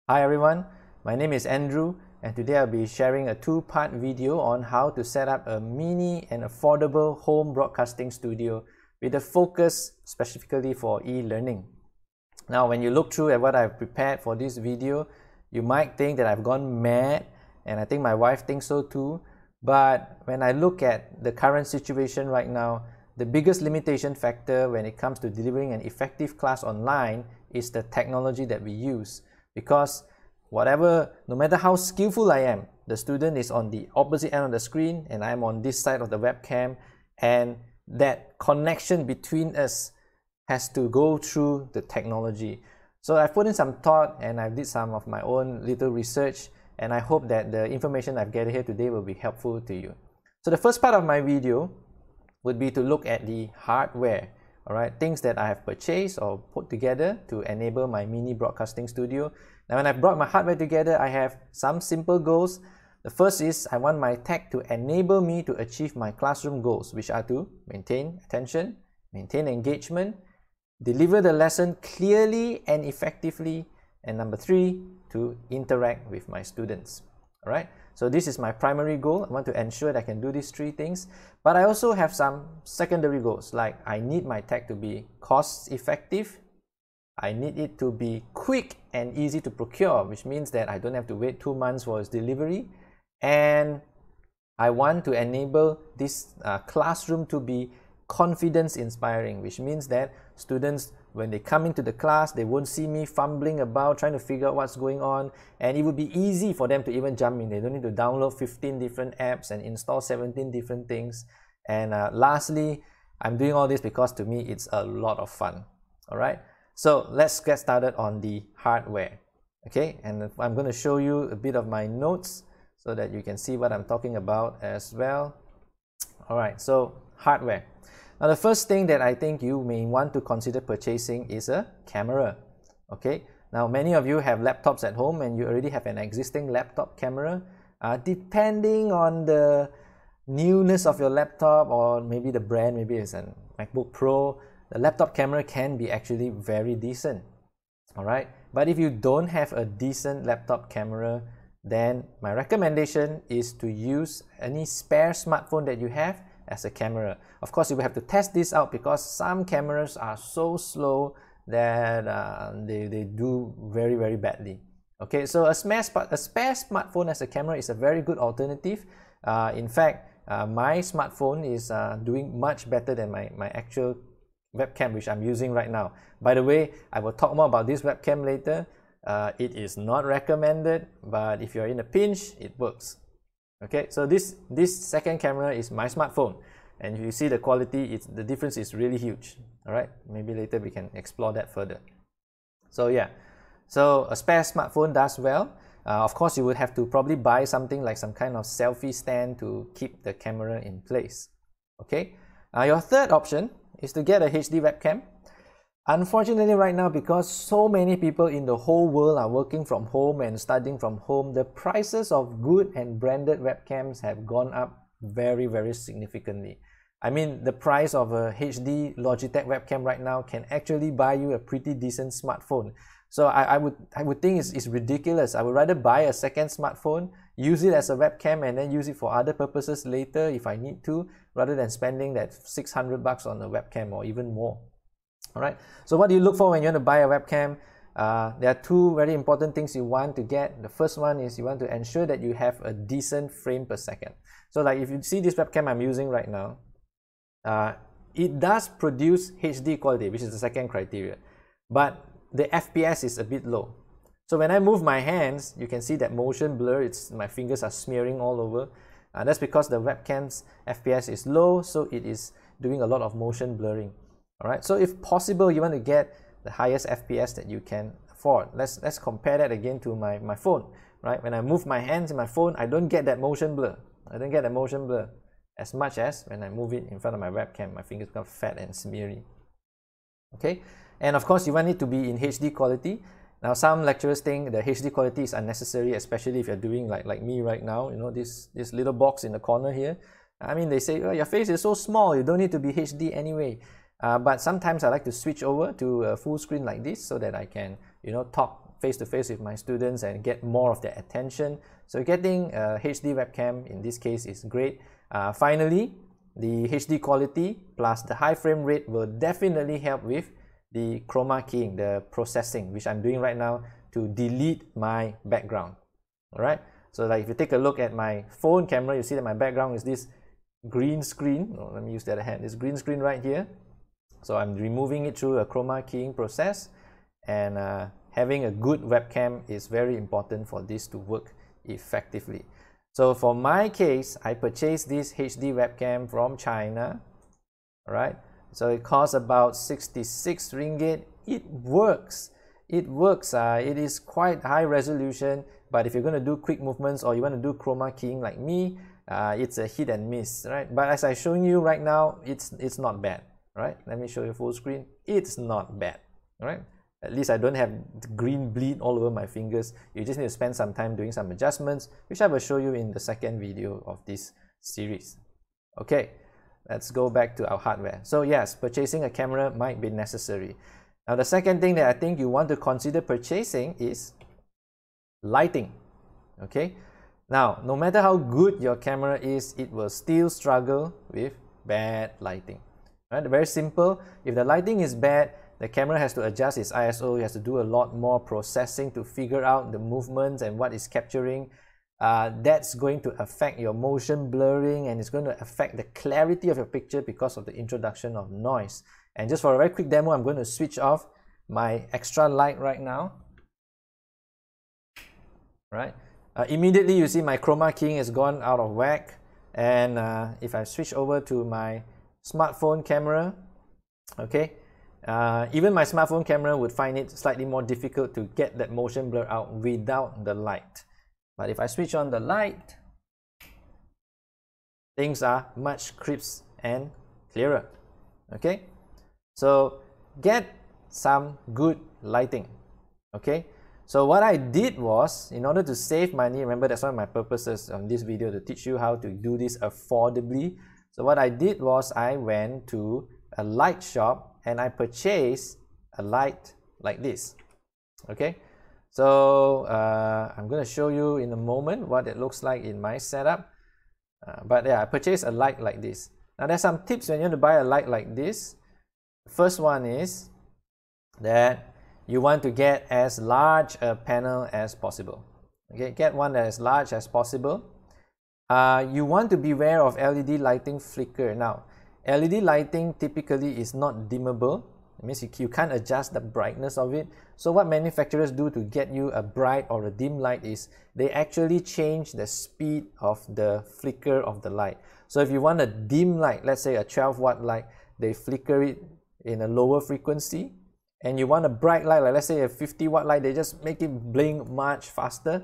Hi everyone, my name is Andrew and today I'll be sharing a two-part video on how to set up a mini and affordable home broadcasting studio with a focus specifically for e-learning. Now when you look through at what I've prepared for this video, you might think that I've gone mad, and I think my wife thinks so too, but when I look at the current situation right now, the biggest limitation factor when it comes to delivering an effective class online is the technology that we use. Because no matter how skillful I am, the student is on the opposite end of the screen and I'm on this side of the webcam, and that connection between us has to go through the technology. So I've put in some thought and I did some of my own little research, and I hope that the information I've gathered here today will be helpful to you. So the first part of my video would be to look at the hardware. Alright, things that I have purchased or put together to enable my mini broadcasting studio. Now when I brought my hardware together, I have some simple goals. The first is I want my tech to enable me to achieve my classroom goals, which are to maintain attention, maintain engagement, deliver the lesson clearly and effectively, and number 3, to interact with my students. Alright, so this is my primary goal. I want to ensure that I can do these 3 things, but I also have some secondary goals, like I need my tech to be cost effective, I need it to be quick and easy to procure, which means that I don't have to wait 2 months for its delivery, and I want to enable this classroom to be confidence inspiring, which means that students, when they come into the class, they won't see me fumbling about trying to figure out what's going on, and it would be easy for them to even jump in. They don't need to download 15 different apps and install 17 different things. And lastly, I'm doing all this because to me it's a lot of fun. Alright, so let's get started on the hardware. Okay, and I'm going to show you a bit of my notes so that you can see what I'm talking about as well. Alright, so hardware. Now the first thing that I think you may want to consider purchasing is a camera. Okay, now many of you have laptops at home and you already have an existing laptop camera. Depending on the newness of your laptop or maybe the brand, maybe it's a MacBook Pro, the laptop camera can be actually very decent. Alright, but if you don't have a decent laptop camera, then my recommendation is to use any spare smartphone that you have as a camera. Of course, you will have to test this out because some cameras are so slow that they do very badly. Okay, so a spare smartphone as a camera is a very good alternative. In fact, my smartphone is doing much better than my actual webcam, which I'm using right now. By the way, I will talk more about this webcam later. It is not recommended, but if you're in a pinch, it works. Okay, so this second camera is my smartphone, and if you see the quality, the difference is really huge. Alright, maybe later we can explore that further. So yeah, so a spare smartphone does well. Of course, you would have to probably buy something like some kind of selfie stand to keep the camera in place. Okay, your third option is to get a HD webcam. Unfortunately right now, because so many people in the whole world are working from home and studying from home, the prices of good and branded webcams have gone up very significantly. I mean, the price of a HD Logitech webcam right now can actually buy you a pretty decent smartphone. So I would think it's ridiculous. I would rather buy a second smartphone, use it as a webcam, and then use it for other purposes later if I need to, rather than spending that $600 on a webcam or even more. Alright, so what do you look for when you want to buy a webcam? There are 2 very important things you want to get. The first one is you want to ensure that you have a decent frame per second. So like if you see this webcam I'm using right now, it does produce HD quality, which is the second criteria, but the FPS is a bit low. So when I move my hands, you can see that motion blur, my fingers are smearing all over. That's because the webcam's FPS is low, so it is doing a lot of motion blurring. Alright, so if possible, you want to get the highest FPS that you can afford. Let's compare that again to my phone. Right, when I move my hands in my phone, I don't get that motion blur. I don't get that motion blur as much as when I move it in front of my webcam. My fingers become fat and smeary. Okay, and of course you want it to be in HD quality. Now some lecturers think the HD quality is unnecessary, especially if you're doing like me right now. You know, this little box in the corner here. I mean, they say, oh, your face is so small, you don't need to be HD anyway. But sometimes I like to switch over to a full screen like this so that I can, talk face to face with my students and get more of their attention. So getting a HD webcam in this case is great. Finally, the HD quality plus the high frame rate will definitely help with the chroma keying, the processing, which I'm doing right now to delete my background. Alright, so like if you take a look at my phone camera, you see that my background is this green screen. Oh, let me use the other hand. This green screen right here. So I'm removing it through a chroma keying process, and having a good webcam is very important for this to work effectively. So for my case, I purchased this HD webcam from China. Alright, so it costs about 66 ringgit. It works. It works. It is quite high resolution, but if you're going to do quick movements or you want to do chroma keying like me, it's a hit and miss, right? But as I'm showing you right now, it's not bad, right? Let me show you full screen. It's not bad, right? At least I don't have green bleed all over my fingers. You just need to spend some time doing some adjustments, which I will show you in the second video of this series. Okay, let's go back to our hardware. So yes, purchasing a camera might be necessary. Now the second thing that I think you want to consider purchasing is lighting. Okay, now no matter how good your camera is, it will still struggle with bad lighting. Right? Very simple. If the lighting is bad, the camera has to adjust its ISO. It has to do a lot more processing to figure out the movements and what it's capturing. That's going to affect your motion blurring, and it's going to affect the clarity of your picture because of the introduction of noise. And just for a very quick demo, I'm going to switch off my extra light right now. Right? Immediately you see my chroma keying has gone out of whack, and if I switch over to my smartphone camera, okay, even my smartphone camera would find it slightly more difficult to get that motion blur out without the light. But if I switch on the light, things are much crisp and clearer. Okay, so get some good lighting. Okay, so what I did was, in order to save money, remember that's one of my purposes on this video, to teach you how to do this affordably. So what I did was I went to a light shop and I purchased a light like this. Okay, so I'm going to show you in a moment what it looks like in my setup. But yeah, I purchased a light like this. Now there's some tips when you want to buy a light like this. The first one is that you want to get as large a panel as possible. Okay, get one that is as large as possible. You want to beware of LED lighting flicker. Now, LED lighting typically is not dimmable. It means you can't adjust the brightness of it. So what manufacturers do to get you a bright or a dim light is they actually change the speed of the flicker of the light. So if you want a dim light, let's say a 12-watt light, they flicker it in a lower frequency. And you want a bright light, like let's say a 50-watt light, they just make it blink much faster.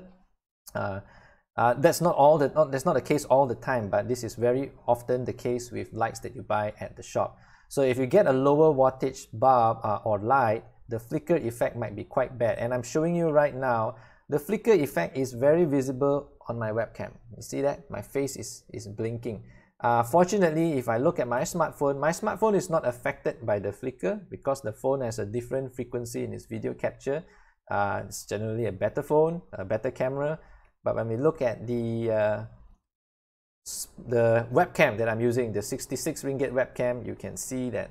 That's not the case all the time, but this is very often the case with lights that you buy at the shop. So if you get a lower wattage bulb or light, the flicker effect might be quite bad. And I'm showing you right now, the flicker effect is very visible on my webcam. You see that? My face is blinking. Fortunately, if I look at my smartphone is not affected by the flicker because the phone has a different frequency in its video capture. It's generally a better phone, a better camera. But when we look at the webcam that I'm using, the 66 ringgit webcam, you can see that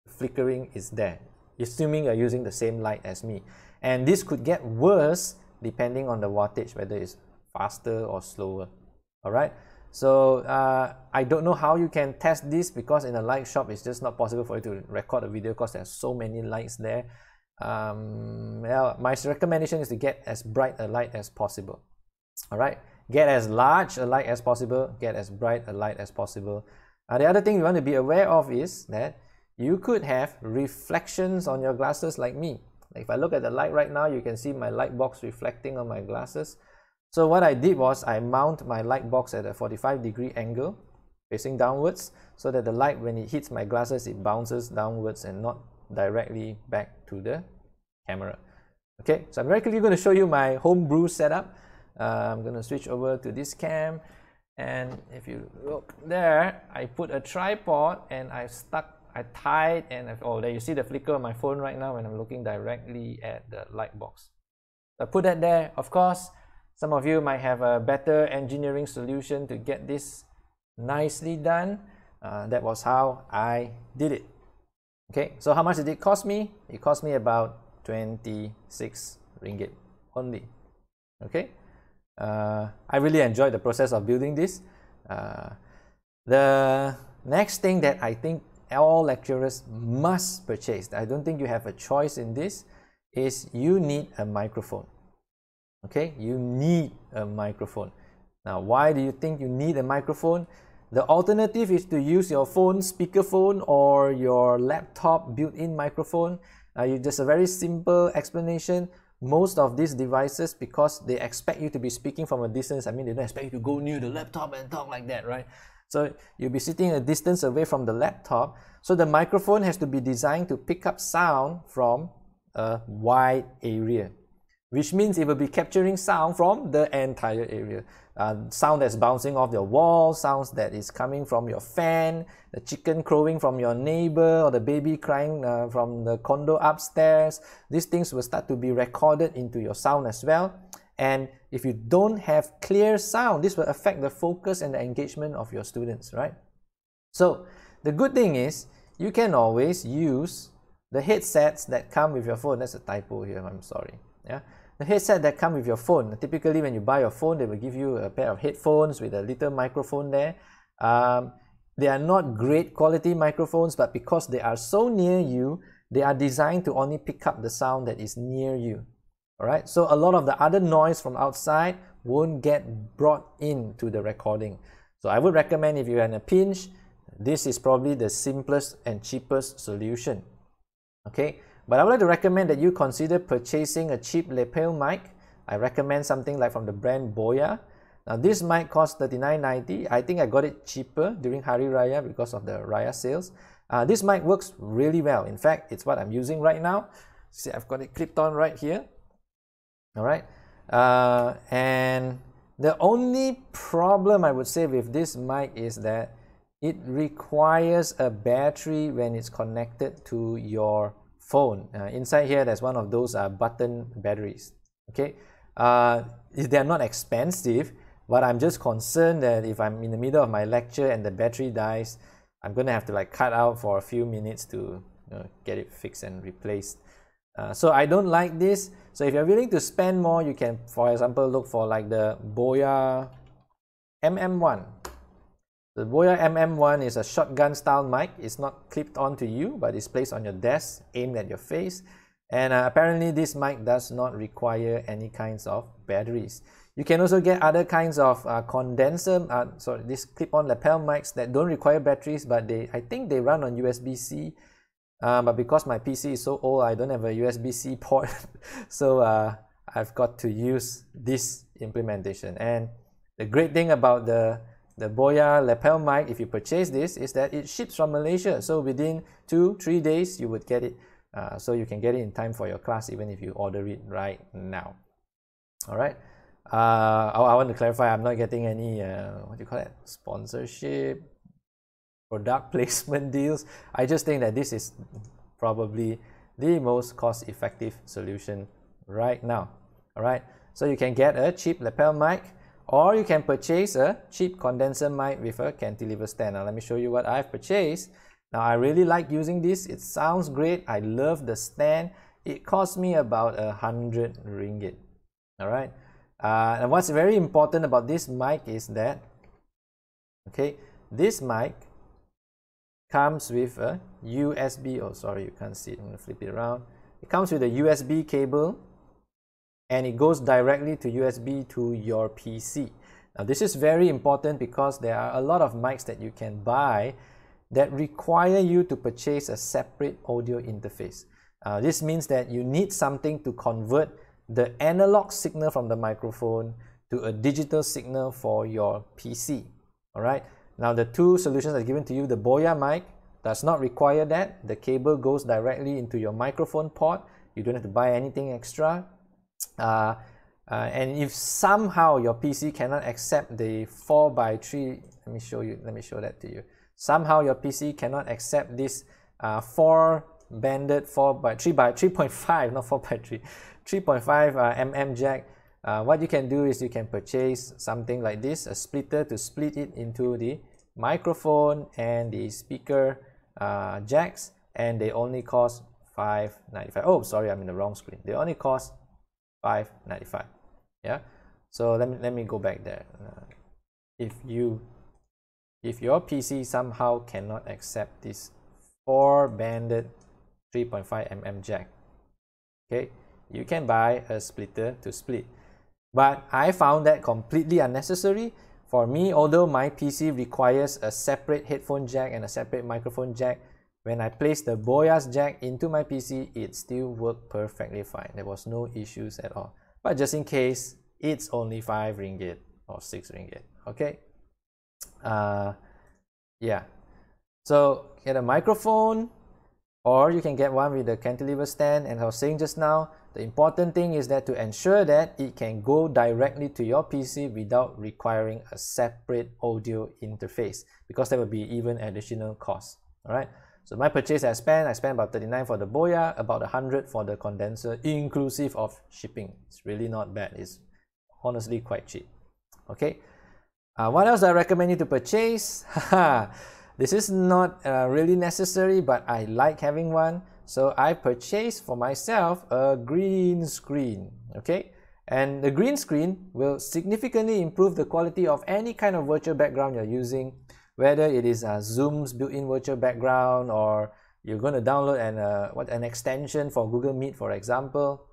flickering is there, assuming you're using the same light as me. And this could get worse depending on the wattage, whether it's faster or slower. Alright, so I don't know how you can test this because in a light shop it's just not possible for you to record a video because there's so many lights there. Well, my recommendation is to get as bright a light as possible. Alright, get as large a light as possible, get as bright a light as possible. The other thing you want to be aware of is that you could have reflections on your glasses like me. If I look at the light right now, you can see my light box reflecting on my glasses. So what I did was I mount my light box at a 45-degree angle facing downwards so that the light, when it hits my glasses, it bounces downwards and not directly back to the camera. Okay, so I'm very quickly going to show you my homebrew setup. I'm going to switch over to this cam, and if you look there, I put a tripod and I tied, and oh, there you see the flicker on my phone right now when I'm looking directly at the light box. I put that there. Of course, some of you might have a better engineering solution to get this nicely done. That was how I did it. Okay, so how much did it cost me? It cost me about 26 ringgit only. Okay, I really enjoyed the process of building this. The next thing that I think all lecturers must purchase, I don't think you have a choice in this, is you need a microphone. Okay, you need a microphone. Now, why do you think you need a microphone? The alternative is to use your phone, speakerphone, or your laptop built-in microphone. Just a very simple explanation. Most of these devices, because they expect you to be speaking from a distance, I mean, they don't expect you to go near the laptop and talk like that, right? So you'll be sitting a distance away from the laptop. So the microphone has to be designed to pick up sound from a wide area, which means it will be capturing sound from the entire area. Sound that's bouncing off your wall, sounds that is coming from your fan, the chicken crowing from your neighbor, or the baby crying from the condo upstairs. These things will start to be recorded into your sound as well. And if you don't have clear sound, this will affect the focus and the engagement of your students, right? So the good thing is you can always use the headsets that come with your phone. That's a typo here, I'm sorry. Yeah, the headset that come with your phone. Typically when you buy your phone, they will give you a pair of headphones with a little microphone there. They are not great quality microphones, but because they are so near you, they are designed to only pick up the sound that is near you. Alright, so a lot of the other noise from outside won't get brought into the recording. So I would recommend, if you're in a pinch, this is probably the simplest and cheapest solution. Okay, but I would like to recommend that you consider purchasing a cheap lapel mic. I recommend something like from the brand Boya. Now this mic costs $39.90. I think I got it cheaper during Hari Raya because of the Raya sales. This mic works really well. In fact, it's what I'm using right now. See, I've got it clipped on right here. All right, and the only problem I would say with this mic is that it requires a battery when it's connected to your phone. Inside here, there's one of those button batteries. Okay, they're not expensive, but I'm just concerned that if I'm in the middle of my lecture and the battery dies, I'm gonna have to like cut out for a few minutes to get it fixed and replaced. So I don't like this. So if you're willing to spend more, you can, for example, look for like the Boya MM1. The Boya MM1 is a shotgun style mic. It's not clipped onto you, but it's placed on your desk, aimed at your face. And apparently this mic does not require any kinds of batteries. You can also get other kinds of these clip-on lapel mics that don't require batteries, but I think they run on USB-C. But because my PC is so old, I don't have a USB-C port. So I've got to use this implementation. And the great thing about the Boya lapel mic, if you purchase this, is that it ships from Malaysia. So within 2-3 days, you would get it. So you can get it in time for your class, even if you order it right now. All right. I want to clarify, I'm not getting any, what do you call it, sponsorship, product placement deals. I just think that this is probably the most cost-effective solution right now. All right, so you can get a cheap lapel mic, or you can purchase a cheap condenser mic with a cantilever stand. Now let me show you what I've purchased. Now I really like using this. It sounds great. I love the stand. It cost me about 100 ringgit. All right, and what's very important about this mic is that, okay, this mic comes with a USB, oh sorry, you can't see it, I'm going to flip it around. It comes with a USB cable, and it goes directly to USB to your PC. Now this is very important because there are a lot of mics that you can buy that require you to purchase a separate audio interface. This means that you need something to convert the analog signal from the microphone to a digital signal for your PC. All right. Now the two solutions are given to you. The Boya mic does not require that. The cable goes directly into your microphone port. You don't have to buy anything extra. And if somehow your PC cannot accept the 4x3, let me show that to you. Somehow your PC cannot accept this 3.5, not 4x3, 3.5 mm jack, what you can do is you can purchase something like this, a splitter to split it into the microphone and the speaker jacks, and they only cost $5.95. Oh, sorry, I'm in the wrong screen. They only cost $5.95. Yeah, so let me go back there. If your PC somehow cannot accept this 4-banded 3.5 mm jack, okay, you can buy a splitter to split. But I found that completely unnecessary. For me, although my PC requires a separate headphone jack and a separate microphone jack, when I placed the Boyas jack into my PC, it still worked perfectly fine. There was no issues at all. But just in case, it's only 5 ringgit or 6 ringgit. Okay. Yeah. So get a microphone, or you can get one with a cantilever stand. And I was saying just now, the important thing is that to ensure that it can go directly to your PC without requiring a separate audio interface, because there will be even additional costs. All right. So my purchase I spent about 39 for the Boya, about 100 for the condenser, inclusive of shipping. It's really not bad. It's honestly quite cheap. Okay. What else I recommend you to purchase? This is not really necessary, but I like having one. So I purchased for myself a green screen. Okay. And the green screen will significantly improve the quality of any kind of virtual background you're using, whether it is Zoom's built-in virtual background, or you're going to download an extension for Google Meet, for example.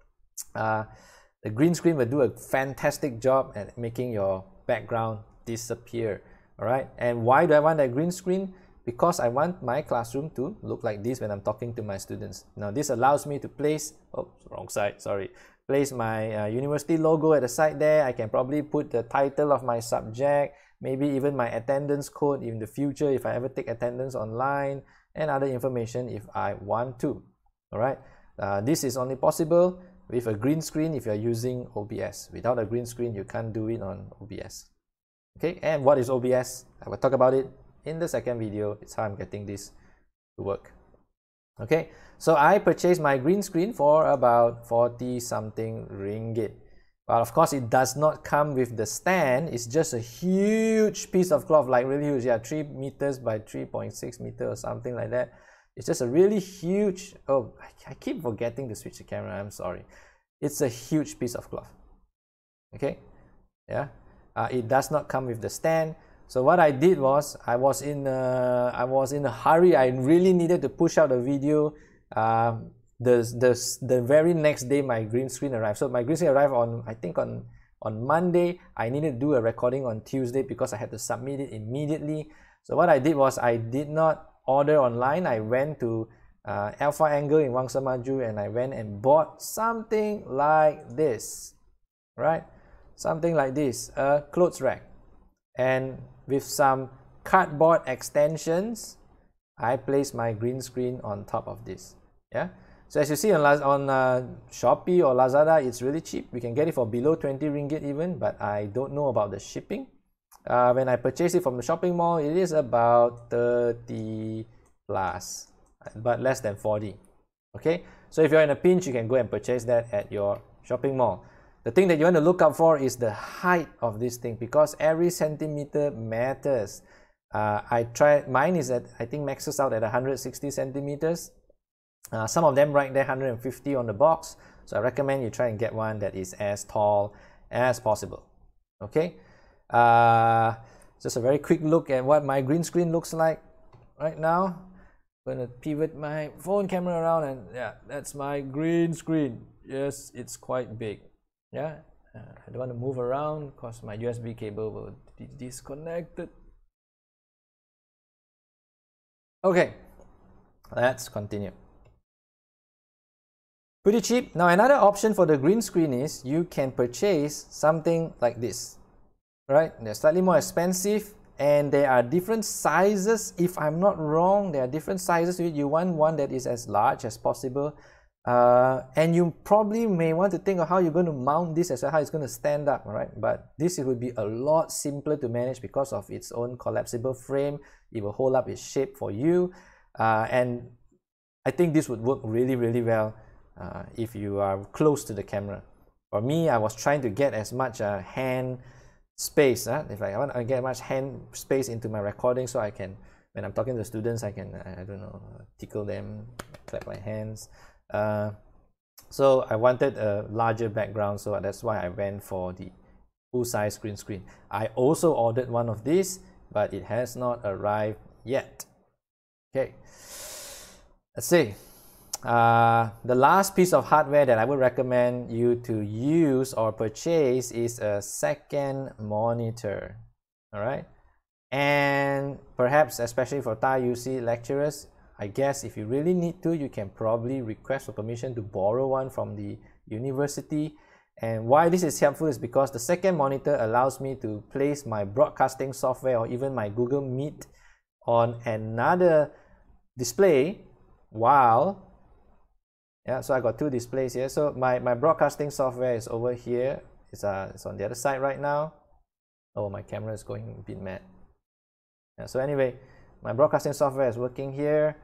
The green screen will do a fantastic job at making your background disappear. All right. And why do I want that green screen? Because I want my classroom to look like this when I'm talking to my students. Now this allows me to place, wrong side, sorry, place my university logo at the side there. I can probably put the title of my subject, maybe even my attendance code in the future if I ever take attendance online, and other information if I want to. All right. This is only possible with a green screen if you're using OBS. Without a green screen, you can't do it on OBS. Okay, and what is OBS? I will talk about it in the second video. It's how I'm getting this to work. Okay, so I purchased my green screen for about 40 something ringgit. But of course, it does not come with the stand. It's just a huge piece of cloth, like really huge. Yeah, 3 meters by 3.6 meters or something like that. It's just a really huge, I keep forgetting to switch the camera, I'm sorry. It's a huge piece of cloth. Okay, yeah. It does not come with the stand. So what I did was, I was in a hurry. I really needed to push out a video. The very next day my green screen arrived. So my green screen arrived on, I think on Monday. I needed to do a recording on Tuesday because I had to submit it immediately. So what I did was, I did not order online. I went to Alpha Angle in Wangsa Maju, and I went and bought something like this, right? Something like this, a clothes rack, and with some cardboard extensions, I placed my green screen on top of this. Yeah. So as you see on Shopee or Lazada, it's really cheap. We can get it for below 20 ringgit even, but I don't know about the shipping. When I purchased it from the shopping mall, it is about 30 plus, but less than 40. Okay, so if you're in a pinch, you can go and purchase that at your shopping mall. The thing that you want to look out for is the height of this thing, because every centimeter matters. I tried, mine is at, I think maxes out at 160 centimeters. Some of them right there 150 on the box. So I recommend you try and get one that is as tall as possible. Okay. Just a very quick look at what my green screen looks like right now. I'm going to pivot my phone camera around, and yeah, that's my green screen. Yes, it's quite big. Yeah, I don't want to move around because my USB cable will be disconnected. Okay, let's continue. Pretty cheap. Now another option for the green screen is you can purchase something like this, right? They're slightly more expensive, and there are different sizes. If I'm not wrong, there are different sizes. You want one that is as large as possible. And you probably may want to think of how you're going to mount this as well, how it's going to stand up, right? But this would be a lot simpler to manage because of its own collapsible frame. It will hold up its shape for you, and I think this would work really, really well if you are close to the camera. For me, I was trying to get as much hand space. If I want to get much hand space into my recording, so I can, when I'm talking to students, I can, I don't know, tickle them, clap my hands. So I wanted a larger background, so that's why I went for the full-size green screen. I also ordered one of these, but it has not arrived yet. Okay, let's see. The last piece of hardware that I would recommend you to use or purchase is a second monitor. All right, and perhaps especially for Thai UC lecturers, I guess if you really need to, you can probably request for permission to borrow one from the university. And why this is helpful is because the second monitor allows me to place my broadcasting software or even my Google Meet on another display while, yeah, so I got two displays here. So my broadcasting software is over here. It's on the other side right now. Oh, my camera is going a bit mad. Yeah, so anyway, my broadcasting software is working here,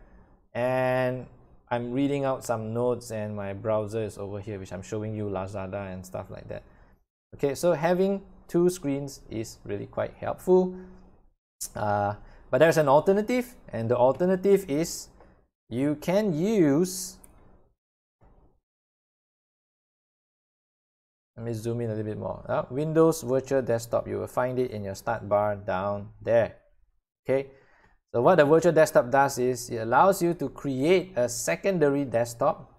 and I'm reading out some notes, and my browser is over here, which I'm showing you Lazada and stuff like that. Okay, so having two screens is really quite helpful. But there's an alternative, and the alternative is you can use, let me zoom in a little bit more. Windows Virtual Desktop. You will find it in your start bar down there. Okay, so what the Virtual Desktop does is it allows you to create a secondary desktop,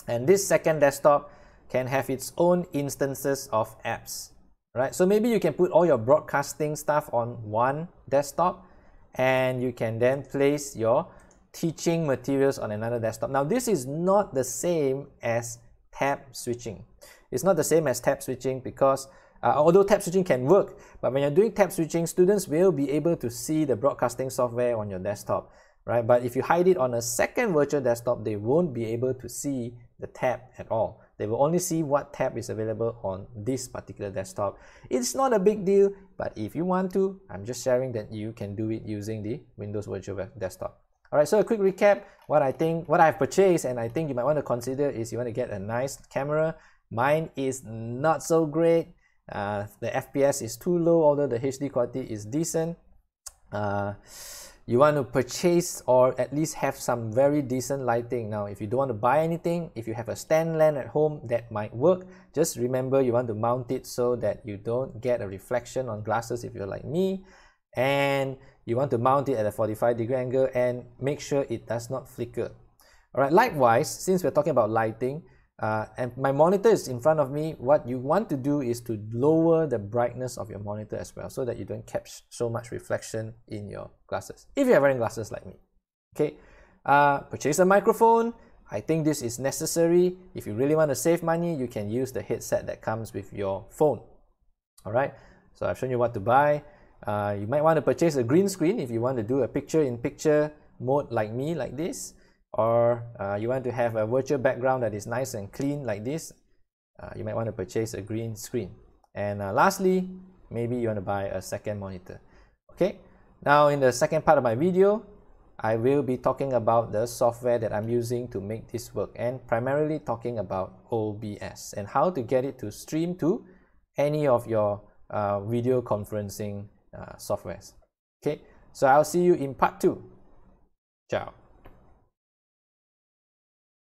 and this second desktop can have its own instances of apps, right? So maybe you can put all your broadcasting stuff on one desktop, and you can then place your teaching materials on another desktop. Now, this is not the same as tab switching. It's not the same as tab switching because although tab switching can work, but when you're doing tab switching, students will be able to see the broadcasting software on your desktop, right? But if you hide it on a second virtual desktop, they won't be able to see the tab at all. They will only see what tab is available on this particular desktop. It's not a big deal, but if you want to, I'm just sharing that you can do it using the Windows Virtual Desktop. All right, so a quick recap, what I've purchased and I think you might want to consider is you want to get a nice camera. Mine is not so great. The FPS is too low, although the HD quality is decent. You want to purchase or at least have some very decent lighting. Now, if you don't want to buy anything, if you have a stand lamp at home, that might work. Just remember you want to mount it so that you don't get a reflection on glasses if you're like me. And you want to mount it at a 45-degree angle and make sure it does not flicker. All right, likewise, since we're talking about lighting, and my monitor is in front of me, what you want to do is to lower the brightness of your monitor as well so that you don't catch so much reflection in your glasses, if you're wearing glasses like me. Okay, purchase a microphone. I think this is necessary. If you really want to save money, you can use the headset that comes with your phone. All right, so I've shown you what to buy. You might want to purchase a green screen if you want to do a picture-in-picture mode like me, like this. Or you want to have a virtual background that is nice and clean like this, you might want to purchase a green screen. And lastly, maybe you want to buy a second monitor. Okay, now in the second part of my video, I will be talking about the software that I'm using to make this work, and primarily talking about OBS and how to get it to stream to any of your video conferencing softwares. Okay, so I'll see you in part 2. Ciao.